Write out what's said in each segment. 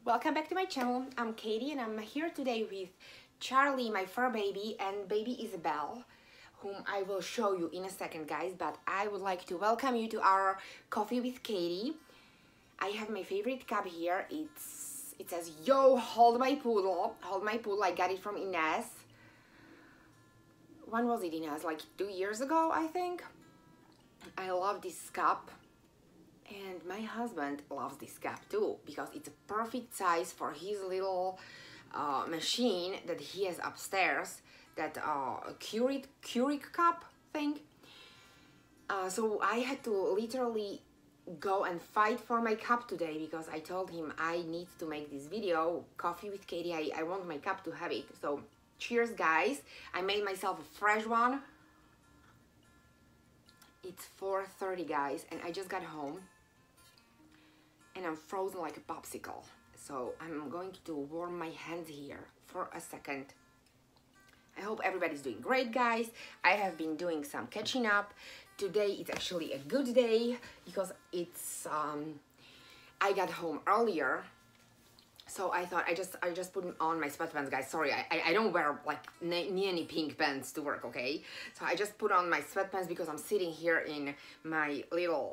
Welcome back to my channel. I'm Katie and I'm here today with Charlie, my fur baby, and baby Isabel, whom I will show you in a second, guys, but I would like to welcome you to our Coffee with Katie. I have my favorite cup here. It says, "Yo, hold my poodle." Hold my poodle. I got it from Ines. When was it, Ines? Like 2 years ago, I think. I love this cup. And my husband loves this cup too, because it's a perfect size for his little machine that he has upstairs, that Keurig cup thing. So I had to literally go and fight for my cup today, because I told him I need to make this video, Coffee with Katie. I want my cup to have it. So cheers, guys. I made myself a fresh one. It's 4:30, guys, and I just got home. And I'm frozen like a popsicle. So I'm going to warm my hands here for a second. I hope everybody's doing great, guys. I have been doing some catching up. Today it's actually a good day because it's I got home earlier. So I thought I just put on my sweatpants, guys. Sorry, I don't wear like any pink pants to work, okay? So I just put on my sweatpants because I'm sitting here in my little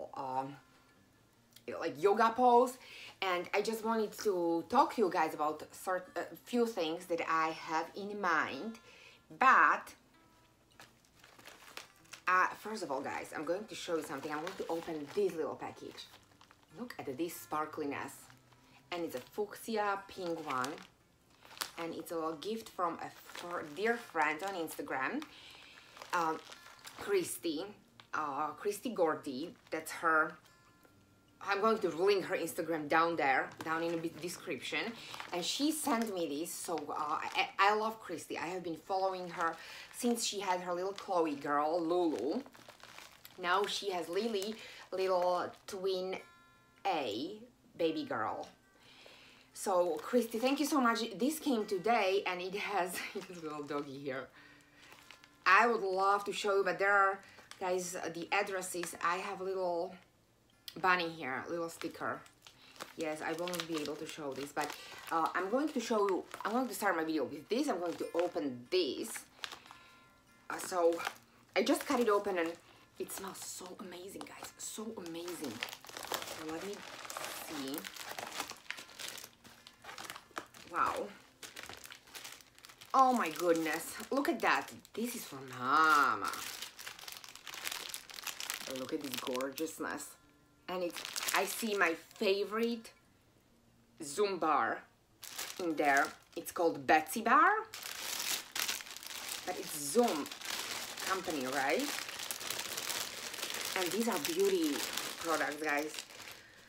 like yoga pose, and I just wanted to talk to you guys about a few things that I have in mind. But first of all, guys, I'm going to show you something. I'm going to open this little package. Look at this sparkliness, and it's a fuchsia pink one, and it's a little gift from a dear friend on Instagram, Christi, Christi Gordy. That's her. I'm going to link her Instagram down in the description, and she sent me this. So I love Christi. I have been following her since she had her little Chloe girl, Lulu. Now she has Lily, little twin A baby girl. So Christi, thank you so much. This came today, and it has a little doggy here. I would love to show you, but there are, guys, the addresses. I have a little bunny here, little sticker. Yes, I won't be able to show this, but I'm going to show you. I'm going to start my video with this. I'm going to open this. So I just cut it open, and it smells so amazing, guys, so amazing. So let me see. Wow. Oh my goodness, look at that. This is for Mama. Look at this gorgeousness. And I see my favorite Zoom bar in there. It's called Betsy Bar, but it's Zoom company, right? And these are beauty products, guys.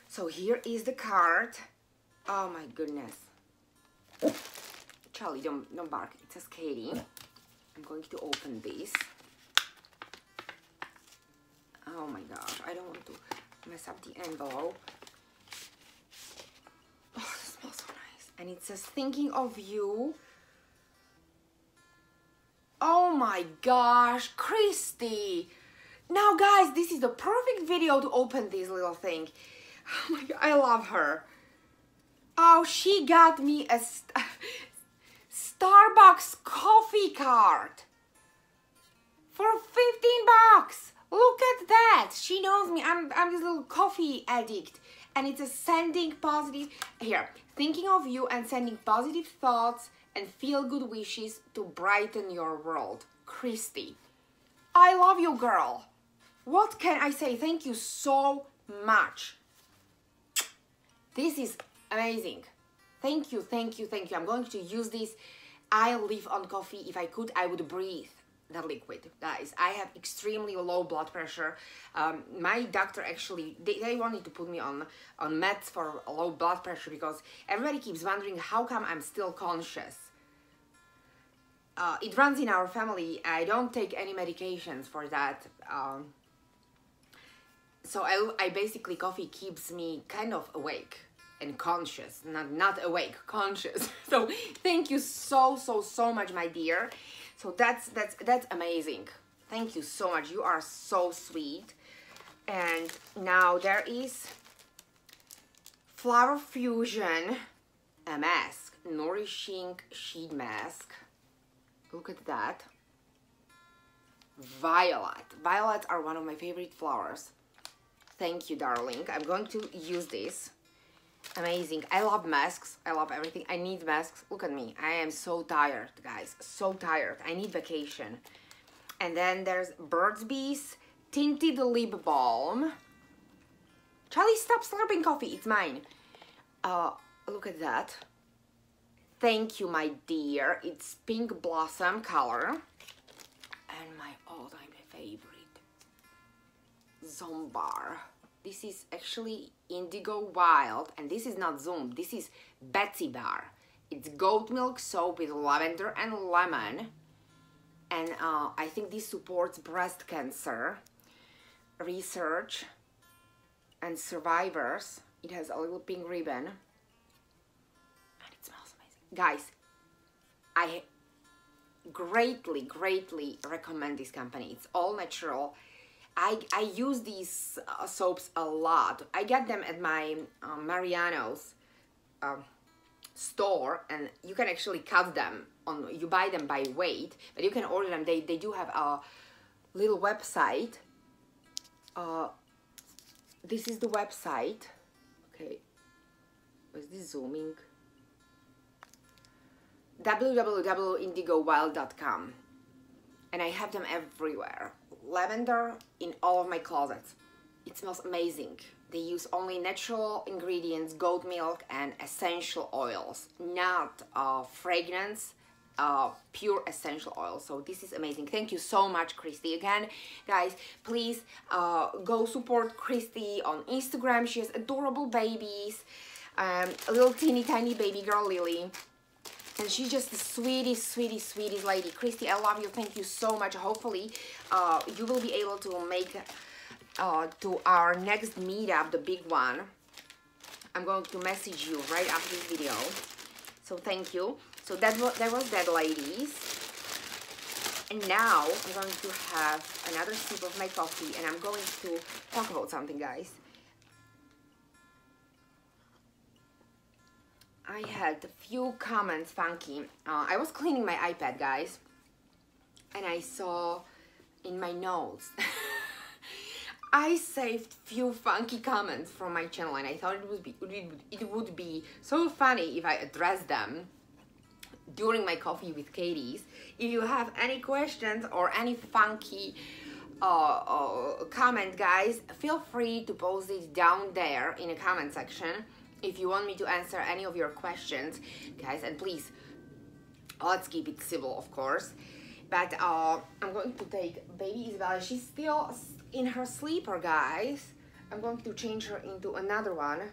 So here is the card. Oh my goodness. Charlie, don't bark. It says Katie. I'm going to open this. Oh my gosh, I don't want to mess up the envelope. Oh, it smells so nice. And it says, "Thinking of you." Oh my gosh, Christi. Now, guys, this is the perfect video to open this little thing. Oh my God, I love her. Oh, she got me a Starbucks coffee card for 15 bucks. Look at that. She knows me. I'm this little coffee addict. And it's a sending positive, here, thinking of you and sending positive thoughts and feel good wishes to brighten your world. Christi, I love you, girl. What can I say? Thank you so much. This is amazing. Thank you, thank you, thank you. I'm going to use this. I live on coffee. If I could, I would breathe the liquid, guys. I have extremely low blood pressure. My doctor actually, they wanted to put me on meds for low blood pressure, because everybody keeps wondering how come I'm still conscious. It runs in our family. I don't take any medications for that. So I basically, coffee keeps me kind of awake and conscious, not awake, conscious. So thank you so much, my dear. So that's amazing. Thank you so much. You are so sweet. And now there is Flower Fusion a mask, nourishing sheet mask. Look at that. Violet. Violets are one of my favorite flowers. Thank you, darling. I'm going to use this. Amazing. I love masks. I love everything. I need masks. Look at me. I am so tired, guys. So tired. I need vacation. And then there's Burt's Bees Tinted Lip Balm. Charlie, stop slurping coffee. It's mine. Look at that. Thank you, my dear. It's pink blossom color. And my all-time favorite, Zombar. This is actually Indigo Wild, and this is not Zoom. This is Betsy Bar. It's goat milk soap with lavender and lemon. And I think this supports breast cancer research and survivors. It has a little pink ribbon. And it smells amazing. Guys, I greatly recommend this company. It's all natural. I use these soaps a lot. I get them at my Mariano's store, and you can actually cut them on. You buy them by weight, but you can order them. They do have a little website. This is the website. Okay, was this zooming? www.indigowild.com, and I have them everywhere. Lavender in all of my closets. It smells amazing. They use only natural ingredients, goat milk and essential oils, not fragrance, pure essential oil. So this is amazing. Thank you so much, Christi. Again, guys, please go support Christi on Instagram. She has adorable babies, a little teeny tiny baby girl, Lily. And she's just the sweetest lady. Christi, I love you. Thank you so much. Hopefully, you will be able to make to our next meetup, the big one. I'm going to message you right after this video. So thank you. So that was that, ladies. And now I'm going to have another sip of my coffee, and I'm going to talk about something, guys. I had a few comments, funky. I was cleaning my iPad, guys, and I saw in my notes, I saved few funky comments from my channel, and I thought it would be so funny if I addressed them during my coffee with Katie's. If you have any questions or any funky comment, guys, feel free to post it down there in the comment section. If you want me to answer any of your questions, guys, and please, let's keep it civil, of course. But I'm going to take baby Isabella. She's still in her sleeper, guys. I'm going to change her into another one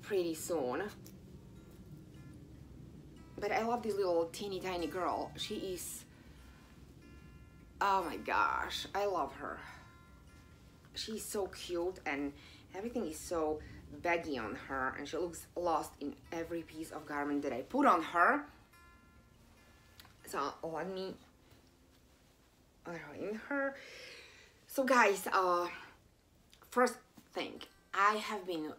pretty soon. But I love this little teeny tiny girl. She is, oh my gosh, I love her. She's so cute, and everything is so baggy on her, and she looks lost in every piece of garment that I put on her. So let me arrange her. So guys, first thing, I have been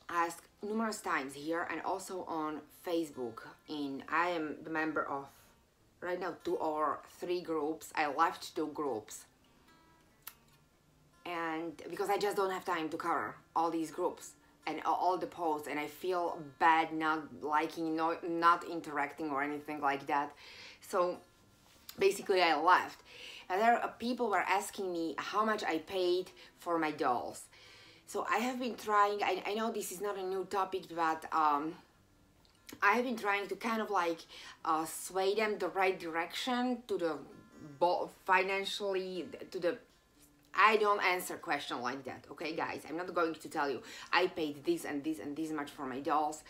asked numerous times here and also on Facebook, and I am the member of right now 2 or 3 groups. I left 2 groups, and because I just don't have time to cover all these groups and all the posts, and I feel bad not liking, not interacting or anything like that. So basically I left, and there are people were asking me how much I paid for my dolls. So I have been trying, I know this is not a new topic, but I have been trying to kind of like sway them the right direction to the financially, to the, I don't answer question like that, okay guys? I'm not going to tell you I paid this and this and this much for my dolls.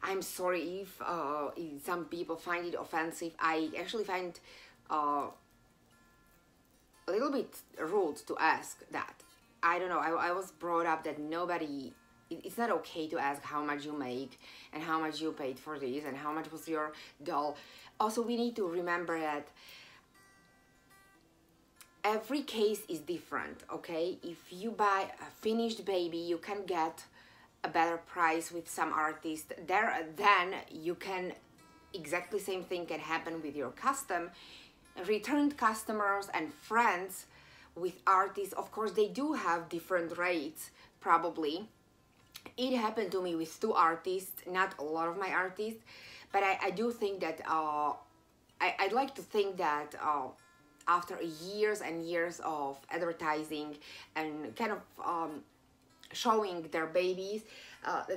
I'm sorry if some people find it offensive. I actually find a little bit rude to ask that. I don't know, I was brought up that nobody, it's not okay to ask how much you make and how much you paid for this and how much was your doll. Also, we need to remember that every case is different, okay? If you buy a finished baby, you can get a better price with some artists, then you can, exactly same thing can happen with your custom. Returned customers and friends with artists, of course, they do have different rates, probably. It happened to me with 2 artists, not a lot of my artists, but I do think that I'd like to think that after years and years of advertising and kind of showing their babies,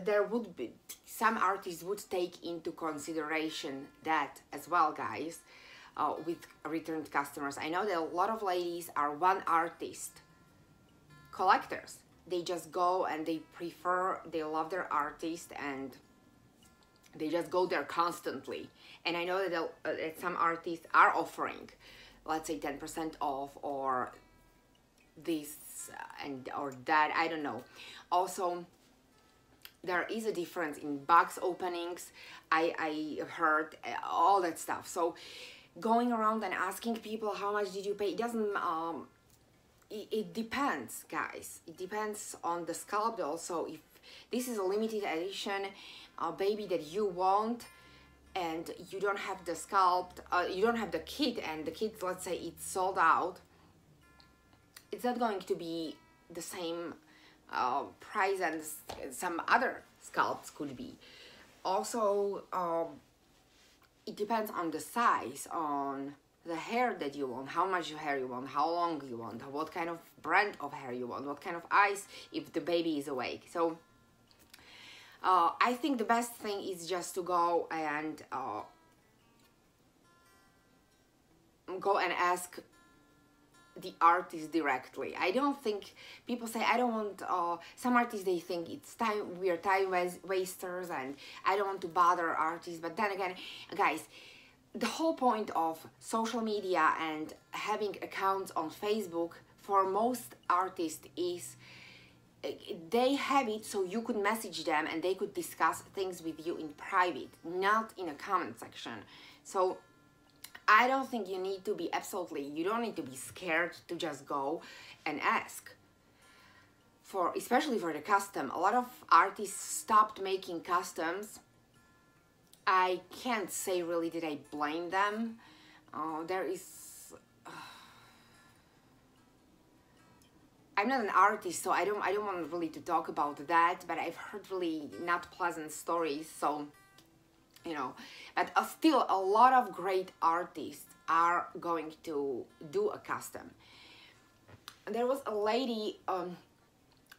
there would be some artists would take into consideration that as well, guys, with returned customers. I know that a lot of ladies are one artist collectors. They just go and they love their artist and they just go there constantly. And I know that some artists are offering, let's say 10% off or this and or that, I don't know. Also, there is a difference in box openings. I heard all that stuff. So going around and asking people how much did you pay, it doesn't it depends, guys. It depends on the sculpt also. If this is a limited edition baby that you want and you don't have the sculpt, you don't have the kit, and the kit, let's say it's sold out, it's not going to be the same price as some other sculpts could be. Also, it depends on the size, on the hair that you want, how much hair you want, how long you want, what kind of brand of hair you want, what kind of eyes if the baby is awake. So I think the best thing is just to go and ask the artist directly. I don't think people say, I don't want, some artists, they think it's time, we are time wasters and I don't want to bother artists. But then again, guys, the whole point of social media and having accounts on Facebook for most artists is they have it so you could message them and they could discuss things with you in private, not in a comment section. So I don't think you need to be you don't need to be scared to just go and ask. Especially for the custom. A lot of artists stopped making customs. I can't say really that I blame them. I'm not an artist, so I don't want really to talk about that, but I've heard really not pleasant stories, so you know. But still, a lot of great artists are going to do a custom. There was a lady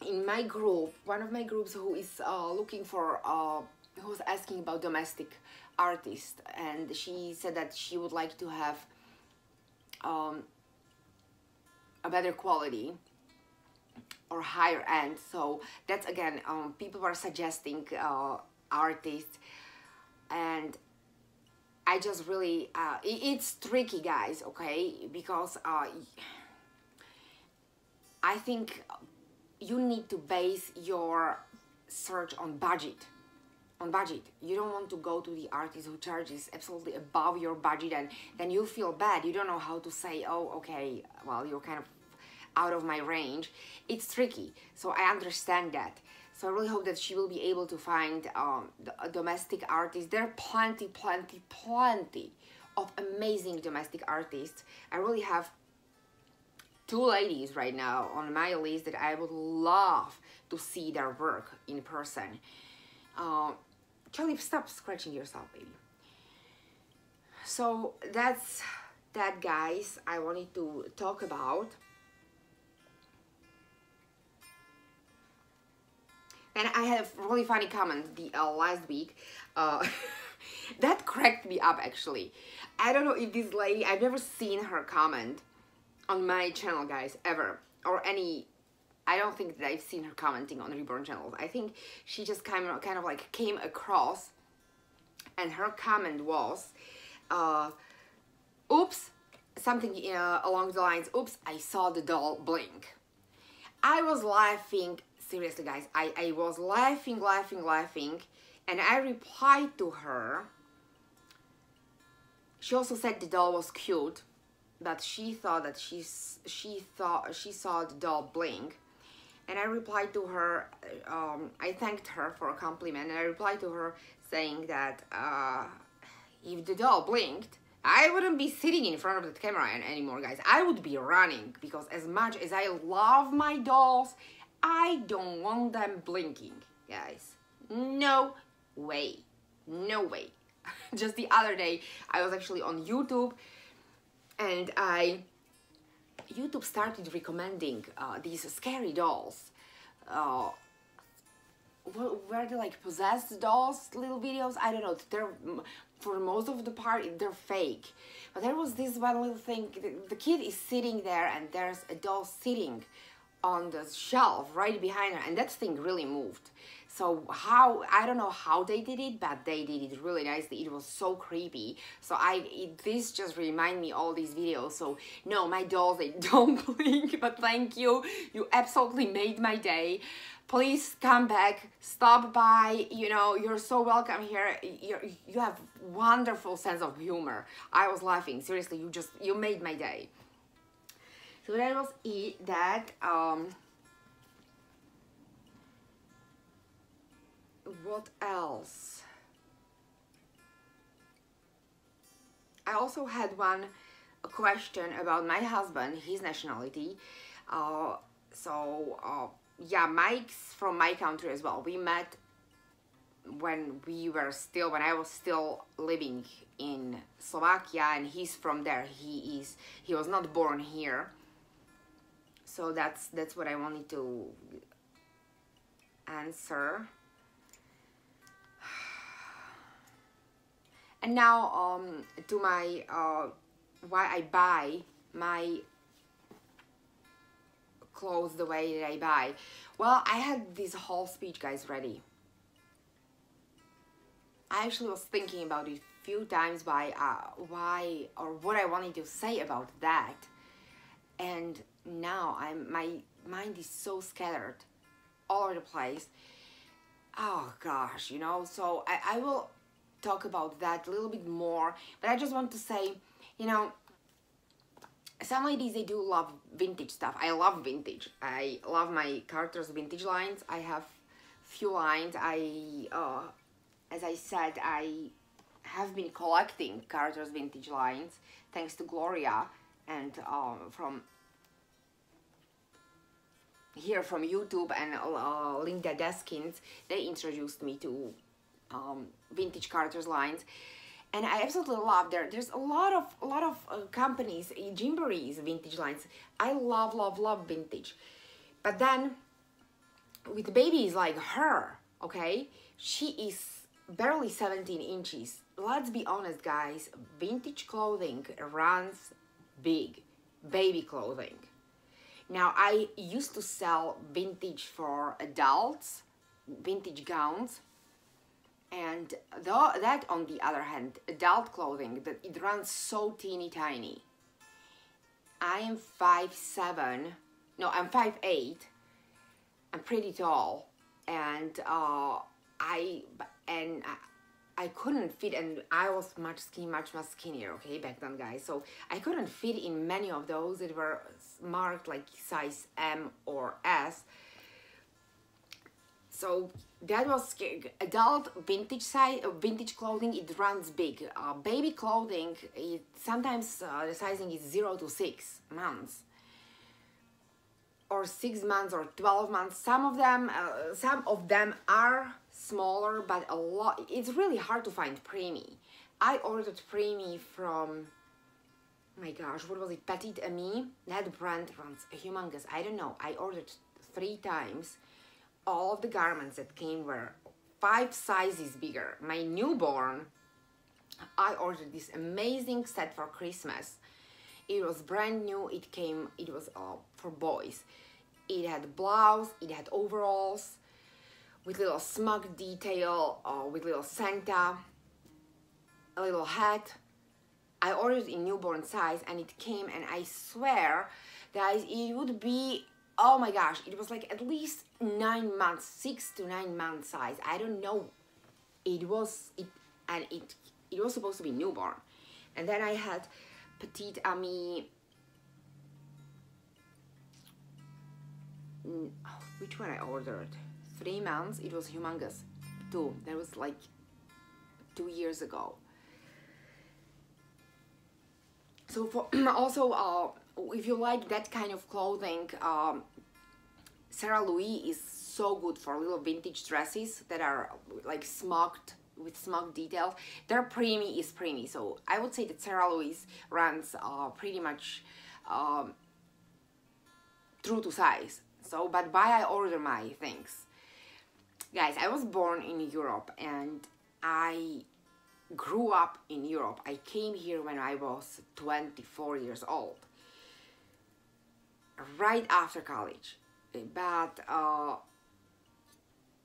in my group, one of my groups, who is looking for, who was asking about domestic artists, and she said that she would like to have a better quality or higher end. So that's again, people were suggesting artists, and I just really it's tricky, guys, okay, because I think you need to base your search on budget. You don't want to go to the artist who charges absolutely above your budget, and then you feel bad. You don't know how to say, oh, okay, well, you're kind of out of my range. It's tricky, so I understand that. So I really hope that she will be able to find a domestic artist. There are plenty of amazing domestic artists. I really have 2 ladies right now on my list that I would love to see their work in person. Charlie, stop scratching yourself, baby. So that's that, guys, I wanted to talk about. And I had a really funny comment the last week that cracked me up, actually. I don't know if this lady, I've never seen her comment on my channel, guys, ever, or any. I don't think that I've seen her commenting on Reborn channels. I think she just kind of like came across, and her comment was, oops, something along the lines, oops, I saw the doll blink. I was laughing, seriously, guys, I was laughing, and I replied to her. She also said the doll was cute, but she thought that she saw the doll blink. And I replied to her, I thanked her for a compliment, and I replied to her saying that if the doll blinked, I wouldn't be sitting in front of the camera anymore, guys. I would be running, because as much as I love my dolls, I don't want them blinking, guys. No way. No way. Just the other day, I was actually on YouTube, and YouTube started recommending these scary dolls. Were they like possessed dolls, little videos? I don't know. They're, for most of the part, they're fake. But there was this one little thing. The kid is sitting there, and there's a doll sitting on the shelf right behind her, and that thing really moved. So I don't know how they did it, but they did it really nicely. It was so creepy. So this just remind me all these videos. So no, my dolls, they don't blink, but thank you. You absolutely made my day. Please come back, stop by, you know, you're so welcome here. You have wonderful sense of humor. I was laughing, seriously, you made my day. So that was it, what else? I also had a question about my husband, his nationality. Yeah, Mike's from my country as well. We met when I was still living in Slovakia, and he's from there. He was not born here. So that's what I wanted to answer. And now to my why I buy my clothes the way that I buy. Well, I had this whole speech, guys, ready. I actually was thinking about it a few times why or what I wanted to say about that, and now my mind is so scattered all over the place. Oh gosh, you know, so I will talk about that a little bit more, but I just want to say, you know, some ladies, they do love vintage stuff. I love vintage. I love my Carter's vintage lines. I have few lines. As I said, I have been collecting Carter's vintage lines thanks to Gloria, and from YouTube and Linda Deskins, they introduced me to vintage Carter's lines, and I absolutely love there's a lot of companies, Gymboree's vintage lines. I love vintage, but then with babies like her, okay, she is barely 17 inches. Let's be honest, guys, vintage clothing runs big, baby clothing. Now, I used to sell vintage for adults, vintage gowns, and that on the other hand, adult clothing, that it runs so teeny tiny. I am 5'7", no, I'm 5'8", I'm pretty tall, and I couldn't fit, and I was much more skinnier, okay, back then, guys. So I couldn't fit in many of those that were marked like size M or S. So that was adult vintage clothing. It runs big. Baby clothing, sometimes the sizing is 0 to 6 months. Or 6 months or 12 months. Some of them are smaller, but a lot. It's really hard to find preemie. I ordered preemie from, my gosh, what was it? Petite Amie. That brand runs humongous. I don't know. I ordered 3 times. All of the garments that came were 5 sizes bigger. My newborn, I ordered this amazing set for Christmas. It was brand new. It was for boys. It had blouse, it had overalls with little smug detail, with little Santa, a little hat. I ordered in newborn size, and it came, and I swear, guys, it would be, oh my gosh, it was like at least 9 months, 6 to 9 months size. I don't know. It was supposed to be newborn. And then I had Petite Amie which one I ordered? 3 months. It was humongous. 2. That was like 2 years ago. So for also, if you like that kind of clothing, Sarah Louis is so good for little vintage dresses that are like smoked with smoked details. Their preemie is preemie, so I would say that Sarah Louis runs pretty much true to size. So, but why I order my things, guys? I was born in Europe and I grew up in Europe. I came here when I was 24 years old, right after college. But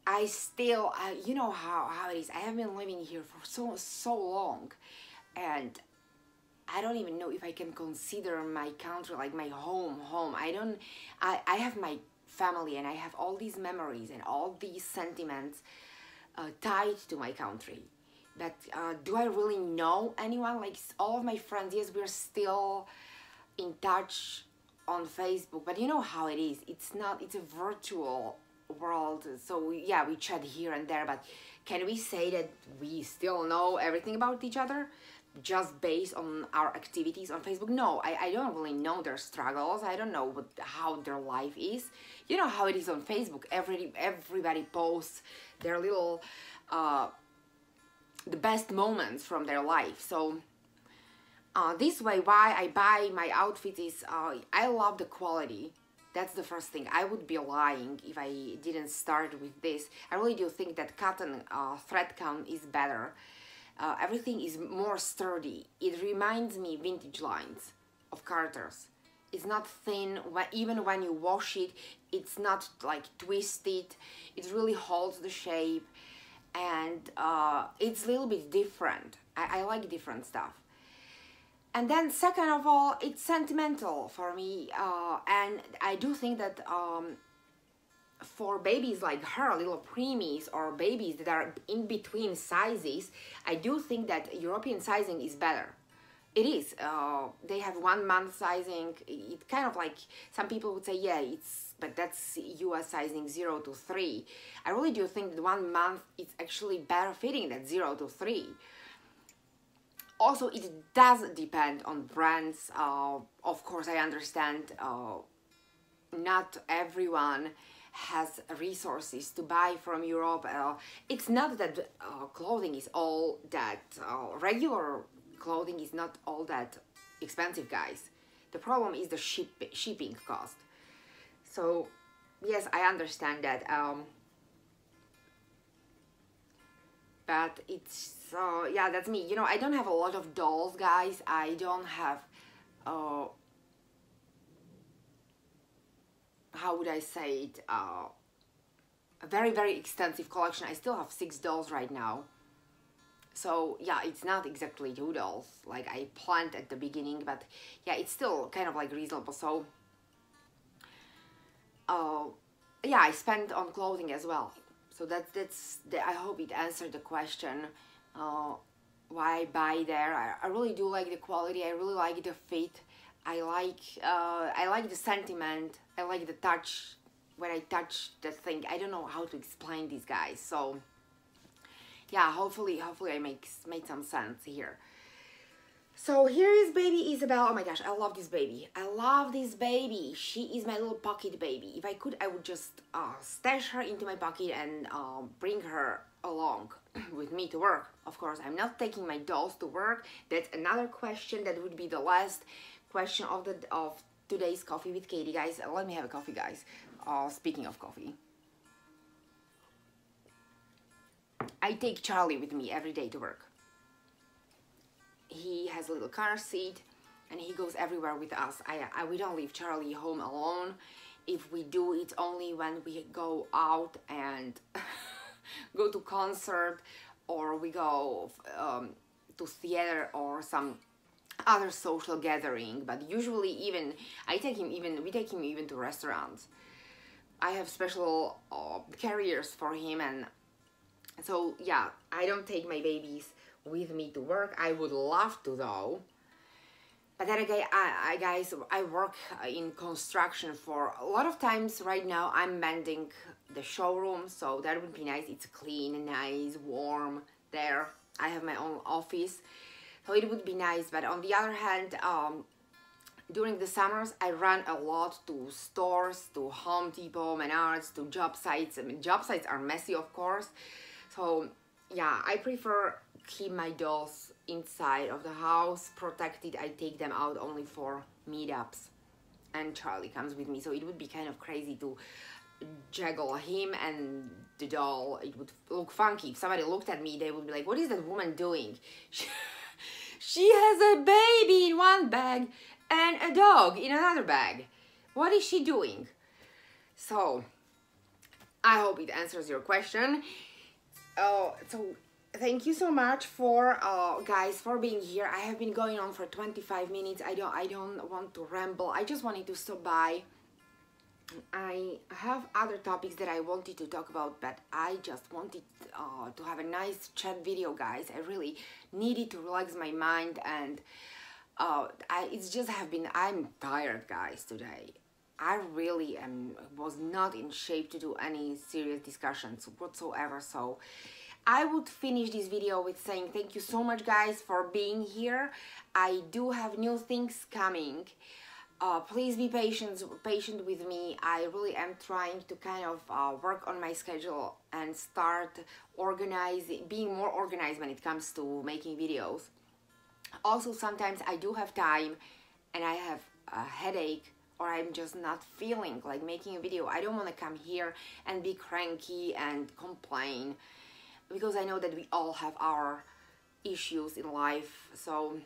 I still, you know how it is. I have been living here for so long, and I don't even know if I can consider my country like my home. I have my family and I have all these memories and all these sentiments tied to my country. But do I really know anyone? Like all of my friends, yes, we're still in touch on Facebook, but you know how it is. It's a virtual world. So yeah, we chat here and there, but can we say that we still know everything about each other just based on our activities on Facebook? No, I don't really know their struggles. I don't know how their life is. You know how it is on Facebook. Everybody posts their little the best moments from their life. So this way, why I buy my outfits is I love the quality. That's the first thing. I would be lying if I didn't start with this. I really do think that cotton thread count is better. Everything is more sturdy. It reminds me vintage lines of Carter's. It's not thin. Even when you wash it, it's not like twisted. It really holds the shape, and it's a little bit different. I like different stuff. And then second of all, it's sentimental for me, and I do think that for babies like her, little preemies or babies that are in between sizes, I do think that European sizing is better. It is. They have 1 month sizing. It kind of like, some people would say, yeah, but that's US sizing 0 to 3. I really do think that 1 month is actually better fitting than 0 to 3. Also, it does depend on brands. Of course, I understand not everyone has resources to buy from Europe. It's not that clothing is all that, regular clothing is not all that expensive, guys. The problem is the shipping cost. So, yes, I understand that. But it's, yeah, that's me. You know, I don't have a lot of dolls, guys. I don't have, how would I say it, a very extensive collection. I still have 6 dolls right now. So yeah, it's not exactly 2 dolls like I planned at the beginning, but yeah, it's still kind of like reasonable. So yeah, I spend on clothing as well. So I hope it answered the question why I buy there. I really do like the quality. I really like the fit. I like the sentiment. I like the touch. When I touch the thing, I don't know how to explain these guys. So yeah, hopefully I made some sense here. So here is baby Isabel. Oh my gosh, I love this baby. I love this baby. She is my little pocket baby. If I could, I would just stash her into my pocket and bring her along with me to work. Of course, I'm not taking my dolls to work. That's another question. That would be the last question of today's Coffee with Katie, guys. Let me have a coffee, guys. Speaking of coffee, I take Charlie with me every day to work. He has a little car seat and he goes everywhere with us. We don't leave Charlie home alone. If we do, it's only when we go out and go to concert, or we go to theater or some other social gathering. But usually we take him even to restaurants. I have special carriers for him, and so yeah, I don't take my babies with me to work. I would love to though. But then again, guys, I work in construction for a lot of times. Right now I'm mending the showroom, so that would be nice. It's clean, nice, warm there. I have my own office, so it would be nice. But on the other hand, during the summers, I run a lot to stores, to Home Depot, Menards, to job sites. I mean, job sites are messy, of course. So yeah, I prefer keep my dolls inside of the house, protected. I take them out only for meetups, and Charlie comes with me. So it would be kind of crazy to juggle him and the doll. It would look funky. If somebody looked at me, they would be like, what is that woman doing? She has a baby in one bag and a dog in another bag. What is she doing? So I hope it answers your question. So thank you so much for guys for being here. I have been going on for 25 minutes. I don't want to ramble. I just wanted to stop by. I have other topics that I wanted to talk about, but I just wanted to have a nice chat video, guys. I really needed to relax my mind, and it's just I'm tired, guys, today. I really was not in shape to do any serious discussions whatsoever, so I would finish this video with saying thank you so much, guys, for being here. I do have new things coming. Please be patient with me. I really am trying to kind of work on my schedule and start being more organized when it comes to making videos. Also, sometimes I do have time and I have a headache, or I'm just not feeling like making a video. I don't want to come here and be cranky and complain, because I know that we all have our issues in life. So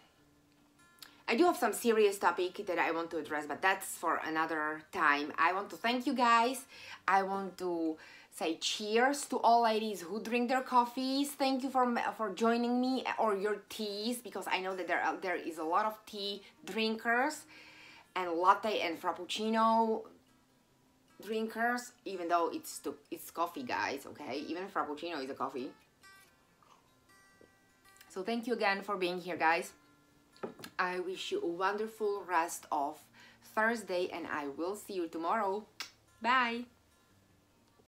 I do have some serious topic that I want to address, but that's for another time. I want to thank you guys. I want to say cheers to all ladies who drink their coffees. Thank you for joining me, or your teas, because I know that there is a lot of tea drinkers and latte and frappuccino drinkers, even though it's coffee, guys, okay? Even frappuccino is a coffee. So thank you again for being here, guys. I wish you a wonderful rest of Thursday, and I will see you tomorrow. Bye!